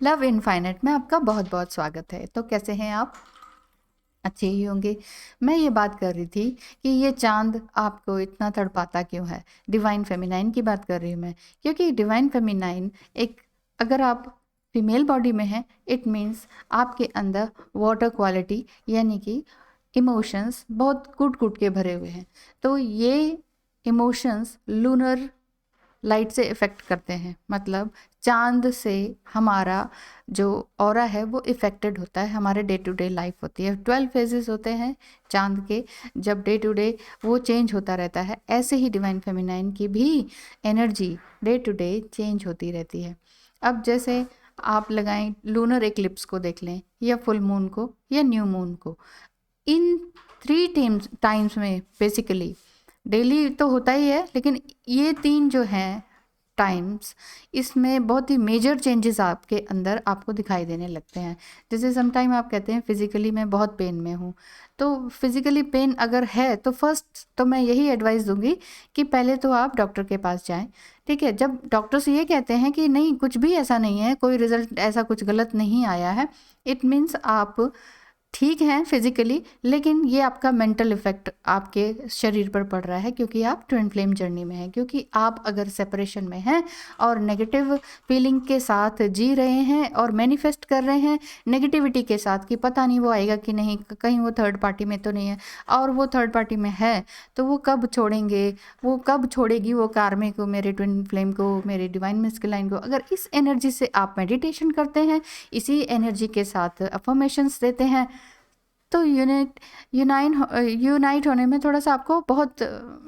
Love infinite में आपका बहुत बहुत स्वागत है। तो कैसे हैं आप? अच्छे ही होंगे। मैं ये बात कर रही थी कि ये चांद आपको इतना तड़पाता क्यों है। डिवाइन फेमिनाइन की बात कर रही हूँ मैं, क्योंकि डिवाइन फेमिनाइन एक, अगर आप फीमेल बॉडी में हैं, इट मीन्स आपके अंदर वाटर क्वालिटी यानी कि इमोशंस बहुत कूट कूट के भरे हुए हैं। तो ये इमोशंस लूनर लाइट से इफ़ेक्ट करते हैं, मतलब चांद से हमारा जो ऑरा है वो इफ़ेक्टेड होता है, हमारे डे टू डे लाइफ होती है। 12 फेजेस होते हैं चांद के, जब डे टू डे वो चेंज होता रहता है, ऐसे ही डिवाइन फेमिनाइन की भी energy day to day change होती रहती है। अब जैसे आप लगाएं लूनर एक्लिप्स को देख लें, या फुल मून को, या न्यू मून को, इन 3 टाइम्स में बेसिकली डेली तो होता ही है, लेकिन ये 3 जो हैं टाइम्स, इसमें बहुत ही मेजर चेंजेस आपके अंदर आपको दिखाई देने लगते हैं। जैसे सम टाइम आप कहते हैं फिज़िकली मैं बहुत पेन में हूँ, तो फिज़िकली पेन अगर है तो फर्स्ट तो मैं यही एडवाइस दूंगी कि पहले तो आप डॉक्टर के पास जाएं। ठीक है, जब डॉक्टर्स ये कहते हैं कि नहीं कुछ भी ऐसा नहीं है, कोई रिजल्ट ऐसा कुछ गलत नहीं आया है, इट मीन्स आप ठीक हैं फिजिकली, लेकिन ये आपका मेंटल इफेक्ट आपके शरीर पर पड़ रहा है, क्योंकि आप ट्विन फ्लेम जर्नी में हैं। क्योंकि आप अगर सेपरेशन में हैं और नेगेटिव फीलिंग के साथ जी रहे हैं और मैनिफेस्ट कर रहे हैं नेगेटिविटी के साथ कि पता नहीं वो आएगा कि नहीं, कहीं वो थर्ड पार्टी में तो नहीं है, और वो थर्ड पार्टी में है तो वो कब छोड़ेंगे, वो कब छोड़ेगी वो कार्मे को, मेरे ट्विन फ्लेम को, मेरे डिवाइन मैस्कुलाइन को। अगर इस एनर्जी से आप मेडिटेशन करते हैं, इसी एनर्जी के साथ अफर्मेशंस देते हैं, तो यूनाइट होने में थोड़ा सा आपको बहुत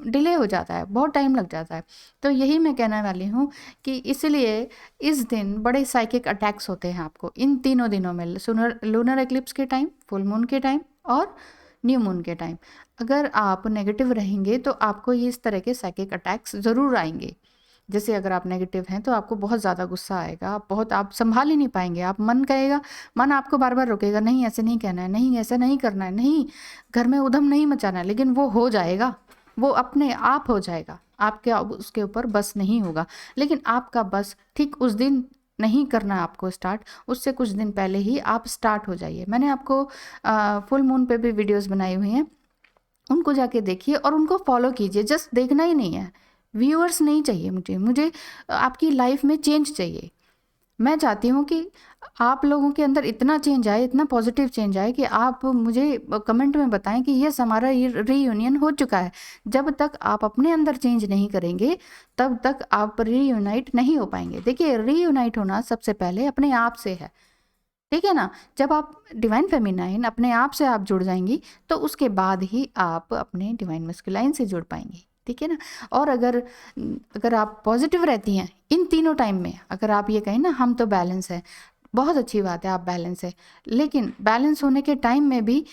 डिले हो जाता है, बहुत टाइम लग जाता है। तो यही मैं कहने वाली हूँ कि इसलिए इस दिन बड़े साइकिक अटैक्स होते हैं आपको इन तीनों दिनों में, लूनर एक्लिप्स के टाइम, फुल मून के टाइम और न्यू मून के टाइम। अगर आप नेगेटिव रहेंगे तो आपको ये इस तरह के साइकिक अटैक्स ज़रूर आएंगे। जैसे अगर आप नेगेटिव हैं तो आपको बहुत ज़्यादा गुस्सा आएगा, आप संभाल ही नहीं पाएंगे, आप मन कहेगा, मन आपको बार बार रोकेगा, नहीं ऐसे नहीं कहना है, नहीं ऐसा नहीं करना है, नहीं घर में उधम नहीं मचाना है, लेकिन वो हो जाएगा, वो अपने आप हो जाएगा, आपके अब उसके ऊपर बस नहीं होगा। लेकिन आपका बस ठीक उस दिन नहीं करना आपको स्टार्ट, उससे कुछ दिन पहले ही आप स्टार्ट हो जाइए। मैंने आपको फुल मून पे भी वीडियोस बनाई हुई हैं, उनको जाके देखिए और उनको फॉलो कीजिए। जस्ट देखना ही नहीं है, व्यूअर्स नहीं चाहिए मुझे, आपकी लाइफ में चेंज चाहिए। मैं चाहती हूँ कि आप लोगों के अंदर इतना चेंज आए, इतना पॉजिटिव चेंज आए कि आप मुझे कमेंट में बताएं कि यस हमारा ये रीयूनियन हो चुका है। जब तक आप अपने अंदर चेंज नहीं करेंगे तब तक आप रीयूनाइट नहीं हो पाएंगे। देखिए, रीयूनाइट होना सबसे पहले अपने आप से है, ठीक है ना। जब आप डिवाइन फेमिनाइन अपने आप से आप जुड़ जाएंगी तो उसके बाद ही आप अपने डिवाइन मैस्कुलाइन से जुड़ पाएंगी, ठीक है ना। और अगर अगर आप पॉजिटिव रहती हैं इन तीनों टाइम में, अगर आप ये कहें ना हम तो बैलेंस है, बहुत अच्छी बात है आप बैलेंस है, लेकिन बैलेंस होने के टाइम में भी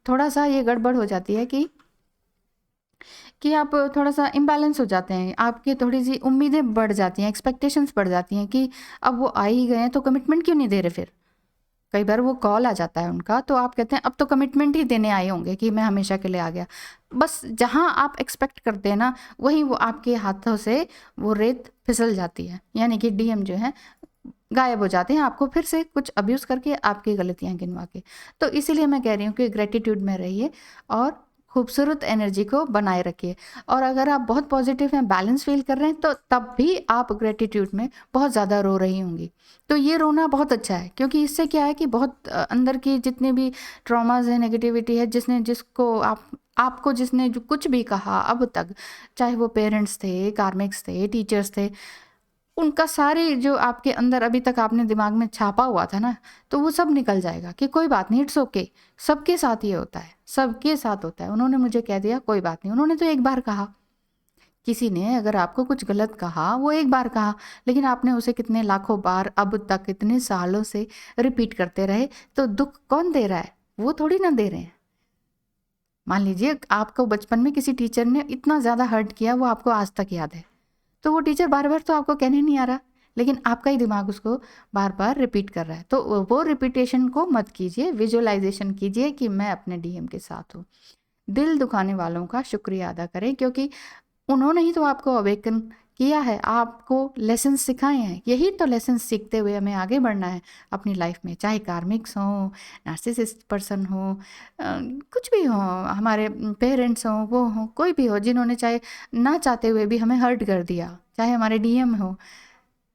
थोड़ा सा ये गड़बड़ हो जाती है कि आप थोड़ा सा इम्बैलेंस हो जाते हैं, आपकी थोड़ी सी उम्मीदें बढ़ जाती हैं, एक्सपेक्टेशंस बढ़ जाती हैं कि अब वो आ ही गए हैं तो कमिटमेंट क्यों नहीं दे रहे। फिर कई बार वो कॉल आ जाता है उनका, तो आप कहते हैं अब तो कमिटमेंट ही देने आए होंगे कि मैं हमेशा के लिए आ गया। बस जहाँ आप एक्सपेक्ट करते हैं ना, वहीं वो आपके हाथों से वो रेत फिसल जाती है, यानी कि डीएम जो है गायब हो जाते हैं, आपको फिर से कुछ अब्यूज़ करके, आपकी गलतियाँ गिनवा के। तो इसीलिए मैं कह रही हूँ कि ग्रेटिट्यूड में रहिए और खूबसूरत एनर्जी को बनाए रखिए। और अगर आप बहुत पॉजिटिव हैं, बैलेंस फील कर रहे हैं, तो तब भी आप ग्रेटिट्यूड में बहुत ज़्यादा रो रही होंगी। तो ये रोना बहुत अच्छा है, क्योंकि इससे क्या है कि बहुत अंदर की जितने भी ट्रॉमाज है, नेगेटिविटी है, आपको जिसने जो कुछ भी कहा अब तक, चाहे वो पेरेंट्स थे, कार्मिक्स थे, टीचर्स थे, उनका सारी जो आपके अंदर अभी तक आपने दिमाग में छापा हुआ था ना, तो वो सब निकल जाएगा कि कोई बात नहीं, इट्स ओके। सबके साथ ये होता है, सबके साथ होता है। उन्होंने मुझे कह दिया कोई बात नहीं, उन्होंने तो एक बार कहा, किसी ने अगर आपको कुछ गलत कहा वो एक बार कहा, लेकिन आपने उसे कितने लाखों बार अब तक इतने सालों से रिपीट करते रहे, तो दुख कौन दे रहा है? वो थोड़ी ना दे रहे हैं। मान लीजिए आपको बचपन में किसी टीचर ने इतना ज़्यादा हर्ट किया, वो आपको आज तक याद है, तो वो टीचर बार बार तो आपको कहने नहीं आ रहा, लेकिन आपका ही दिमाग उसको बार बार रिपीट कर रहा है। तो वो रिपीटेशन को मत कीजिए, विजुअलाइजेशन कीजिए कि मैं अपने डीएम के साथ हूँ। दिल दुखाने वालों का शुक्रिया अदा करें, क्योंकि उन्होंने ही तो आपको अवेकन किया है, आपको लेसन सिखाए हैं, यही तो लेसन सीखते हुए हमें आगे बढ़ना है अपनी लाइफ में, चाहे कार्मिक्स हों, नार्सिसिस्ट पर्सन हो, कुछ भी हो, हमारे पेरेंट्स हों, वो हों, कोई भी हो, जिन्होंने चाहे ना चाहते हुए भी हमें हर्ट कर दिया, चाहे हमारे डीएम हो।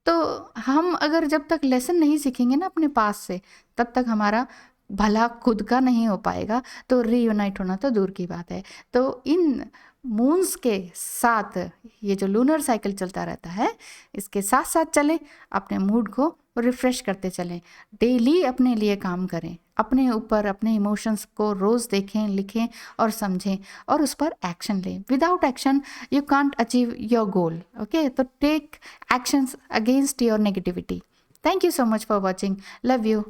तो हम अगर जब तक लेसन नहीं सीखेंगे ना अपने पास से, तब तक हमारा भला खुद का नहीं हो पाएगा, तो रीयूनाइट होना तो दूर की बात है। तो इन मून्स के साथ ये जो लूनर साइकिल चलता रहता है, इसके साथ साथ चलें, अपने मूड को रिफ़्रेश करते चलें, डेली अपने लिए काम करें, अपने ऊपर अपने इमोशंस को रोज़ देखें, लिखें और समझें और उस पर एक्शन लें। Without action you can't achieve your goal. Okay, तो take actions against your negativity. Thank you so much for watching. Love you.